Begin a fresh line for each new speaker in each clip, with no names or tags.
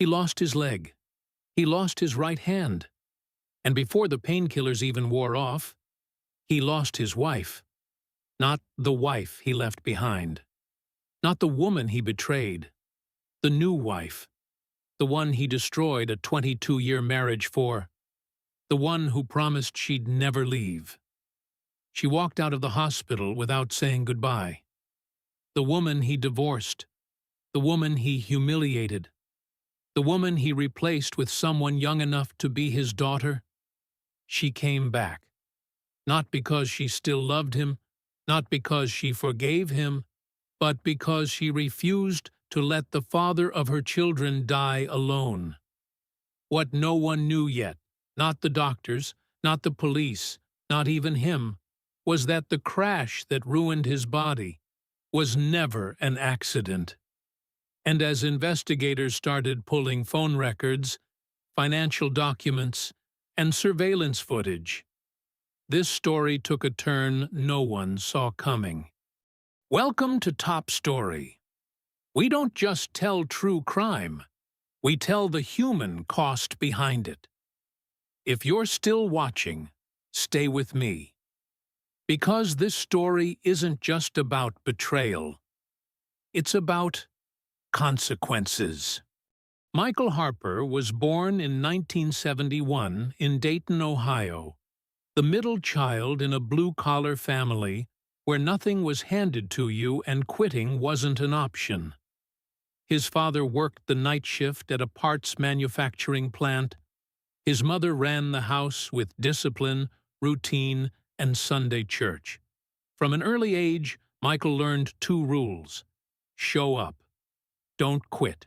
He lost his leg. He lost his right hand. And before the painkillers even wore off, he lost his wife. Not the wife he left behind. Not the woman he betrayed. The new wife. The one he destroyed a 22-year marriage for. The one who promised she'd never leave. She walked out of the hospital without saying goodbye. The woman he divorced. The woman he humiliated. The woman he replaced with someone young enough to be his daughter. She came back. Not because she still loved him, not because she forgave him, but because she refused to let the father of her children die alone. What no one knew yet, not the doctors, not the police, not even him, was that the crash that ruined his body was never an accident. And as investigators started pulling phone records, financial documents, and surveillance footage, this story took a turn no one saw coming. Welcome to Top Story. We don't just tell true crime, we tell the human cost behind it. If you're still watching, stay with me. Because this story isn't just about betrayal. It's about consequences. Michael Harper was born in 1971 in Dayton, Ohio, the middle child in a blue-collar family where nothing was handed to you and quitting wasn't an option. His father worked the night shift at a parts manufacturing plant. His mother ran the house with discipline, routine, and Sunday church. From an early age, Michael learned 2 rules. Show up. Don't quit.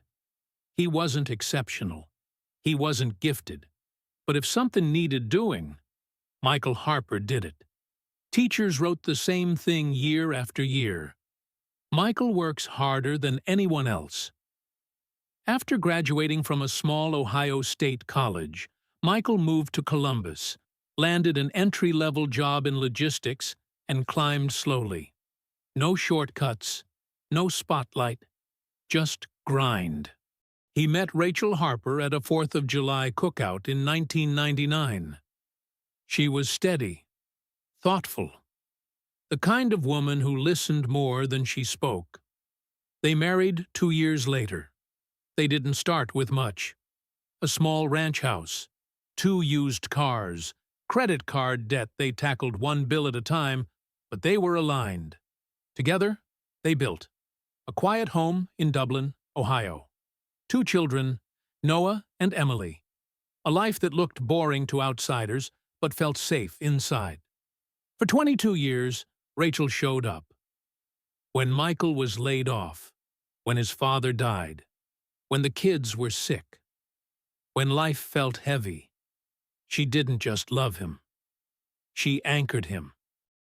He wasn't exceptional. He wasn't gifted. But if something needed doing, Michael Harper did it. Teachers wrote the same thing year after year. Michael works harder than anyone else. After graduating from a small Ohio State college, Michael moved to Columbus, landed an entry-level job in logistics, and climbed slowly. No shortcuts, no spotlight, just grind. He met Rachel Harper at a 4th of July cookout in 1999. She was steady, thoughtful, the kind of woman who listened more than she spoke. They married 2 years later. They didn't start with much. A small ranch house, 2 used cars, credit card debt they tackled 1 bill at a time, but they were aligned. Together, they built a quiet home in Dublin, Ohio. 2 children, Noah and Emily. A life that looked boring to outsiders, but felt safe inside. For 22 years, Rachel showed up. When Michael was laid off, when his father died, when the kids were sick, when life felt heavy, she didn't just love him. She anchored him.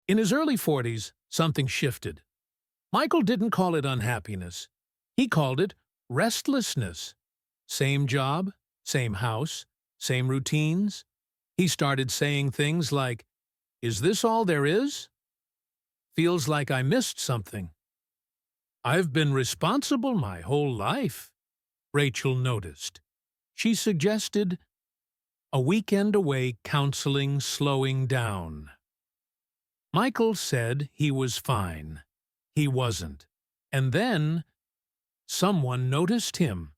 In his early 40s, something shifted. Michael didn't call it unhappiness. He called it restlessness. Same job, same house, same routines. He started saying things like, "Is this all there is? Feels like I missed something. I've been responsible my whole life." Rachel noticed. She suggested a weekend away counseling slowing down. Michael said he was fine. He wasn't. And then someone noticed him.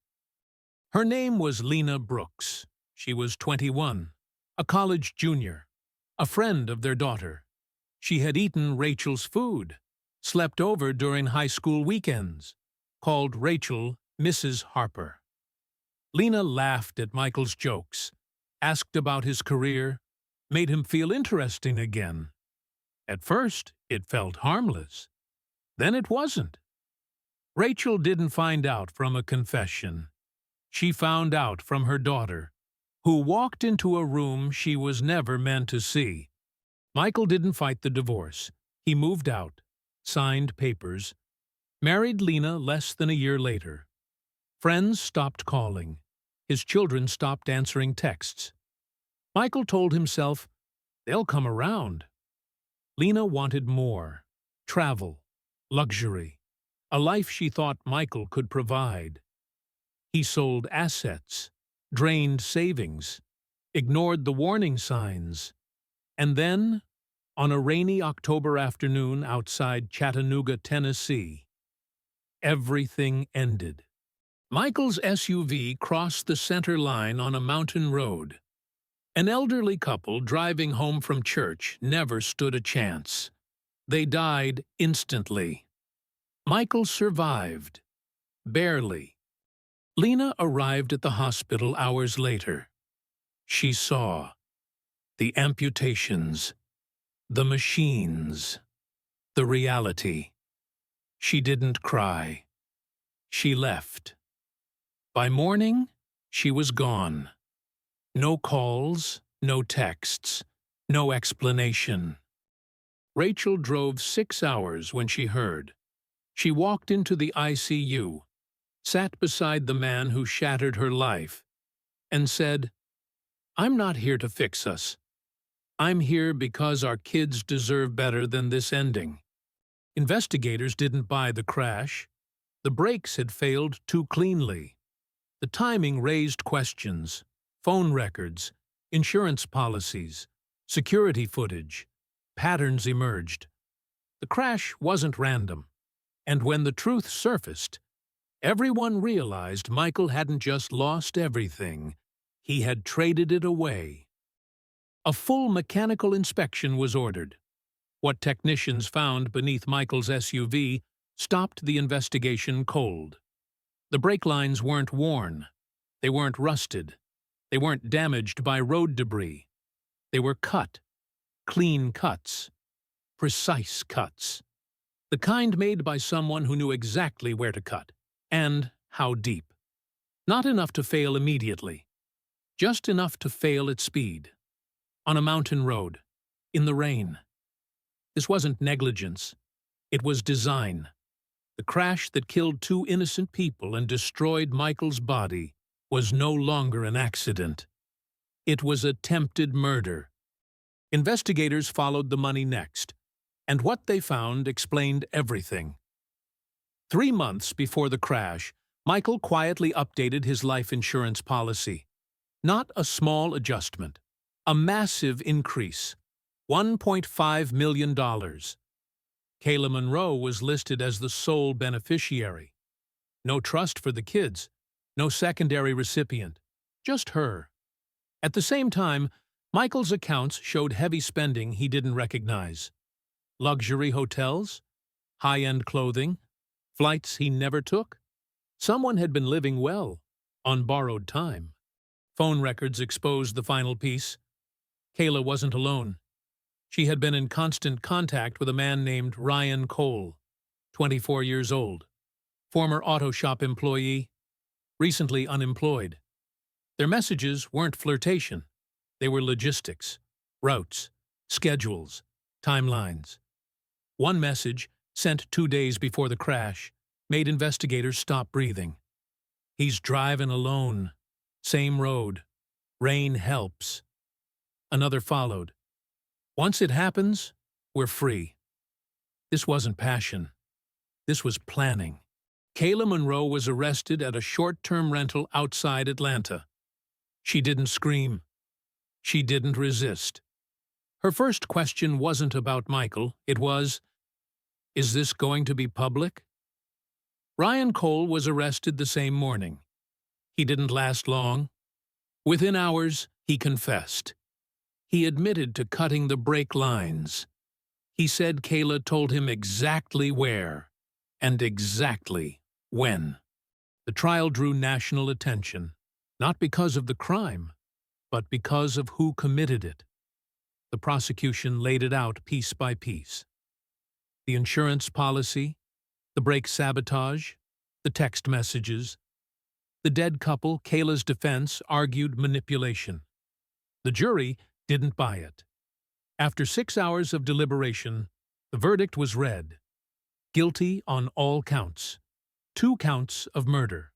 Her name was Lena Brooks. She was 21, a college junior, a friend of their daughter. She had eaten Rachel's food, slept over during high school weekends, called Rachel Mrs. Harper. Lena laughed at Michael's jokes, asked about his career, made him feel interesting again. At first, it felt harmless. Then it wasn't. Rachel didn't find out from a confession. She found out from her daughter, who walked into a room she was never meant to see. Michael didn't fight the divorce. He moved out, signed papers, married Lena less than a year later. Friends stopped calling. His children stopped answering texts. Michael told himself, they'll come around. Lena wanted more. Travel, luxury, a life she thought Michael could provide. He sold assets, drained savings, ignored the warning signs, and then, on a rainy October afternoon outside Chattanooga, Tennessee, everything ended. Michael's SUV crossed the center line on a mountain road. An elderly couple driving home from church never stood a chance. They died instantly. Michael survived. Barely. Lena arrived at the hospital hours later. She saw the amputations, the machines, the reality. She didn't cry. She left. By morning, she was gone. No calls, no texts, no explanation. Rachel drove 6 hours when she heard. She walked into the ICU, sat beside the man who shattered her life, and said, "I'm not here to fix us. I'm here because our kids deserve better than this ending." Investigators didn't buy the crash. The brakes had failed too cleanly. The timing raised questions. Phone records, insurance policies, security footage. Patterns emerged. The crash wasn't random. And when the truth surfaced, everyone realized Michael hadn't just lost everything. He had traded it away. A full mechanical inspection was ordered. What technicians found beneath Michael's SUV stopped the investigation cold. The brake lines weren't worn. They weren't rusted. They weren't damaged by road debris. They were cut. Clean cuts. Precise cuts. The kind made by someone who knew exactly where to cut, and how deep. Not enough to fail immediately. Just enough to fail at speed. On a mountain road. In the rain. This wasn't negligence. It was design. The crash that killed 2 innocent people and destroyed Michael's body was no longer an accident. It was attempted murder. Investigators followed the money next, and what they found explained everything. 3 months before the crash, Michael quietly updated his life insurance policy. Not a small adjustment. A massive increase. $1.5 million. Kayla Monroe was listed as the sole beneficiary. No trust for the kids. No secondary recipient. Just her. At the same time, Michael's accounts showed heavy spending he didn't recognize. Luxury hotels, high-end clothing, flights he never took. Someone had been living well, on borrowed time. Phone records exposed the final piece. Kayla wasn't alone. She had been in constant contact with a man named Ryan Cole, 24 years old, former auto shop employee, recently unemployed. Their messages weren't flirtation. They were logistics, routes, schedules, timelines. One message, sent 2 days before the crash, made investigators stop breathing. "He's driving alone. Same road. Rain helps." Another followed. "Once it happens, we're free." This wasn't passion. This was planning. Kayla Monroe was arrested at a short-term rental outside Atlanta. She didn't scream. She didn't resist. Her first question wasn't about Michael. It was, "Is this going to be public?" Ryan Cole was arrested the same morning. He didn't last long. Within hours, he confessed. He admitted to cutting the brake lines. He said Kayla told him exactly where and exactly when. The trial drew national attention, not because of the crime, but because of who committed it. The prosecution laid it out piece by piece. The insurance policy, the brake sabotage, the text messages. The dead couple, Kayla's defense, argued manipulation. The jury didn't buy it. After 6 hours of deliberation, the verdict was read. Guilty on all counts. 2 counts of murder.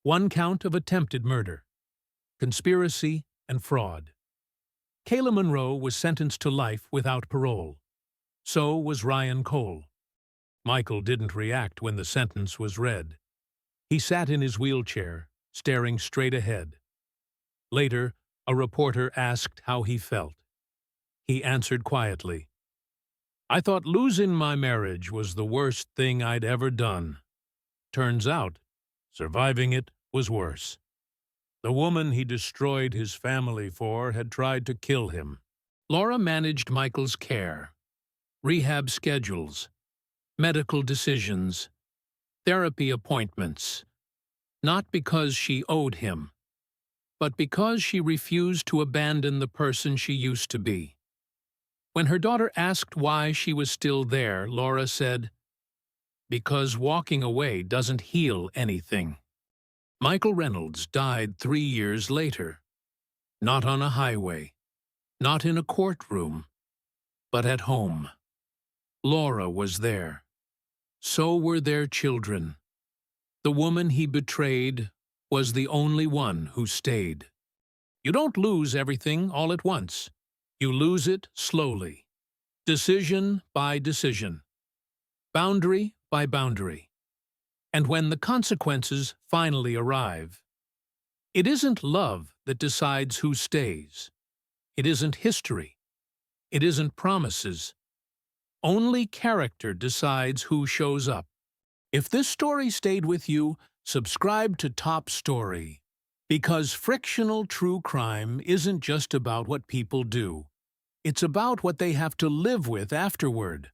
1 count of attempted murder. Conspiracy and fraud. Kayla Monroe was sentenced to life without parole. So was Ryan Cole. Michael didn't react when the sentence was read. He sat in his wheelchair, staring straight ahead. Later, a reporter asked how he felt. He answered quietly, "I thought losing my marriage was the worst thing I'd ever done. Turns out, surviving it was worse. The woman he destroyed his family for had tried to kill him." Laura managed Michael's care, rehab schedules, medical decisions, therapy appointments, not because she owed him, but because she refused to abandon the person she used to be. When her daughter asked why she was still there, Laura said, "Because walking away doesn't heal anything." Michael Reynolds died 3 years later, not on a highway, not in a courtroom, but at home. Laura was there. So were their children. The woman he betrayed was the only one who stayed. You don't lose everything all at once. You lose it slowly, decision by decision, boundary by boundary. And when the consequences finally arrive, it isn't love that decides who stays. It isn't history. It isn't promises. Only character decides who shows up. If this story stayed with you, subscribe to Top Story. Because frictional true crime isn't just about what people do. It's about what they have to live with afterward.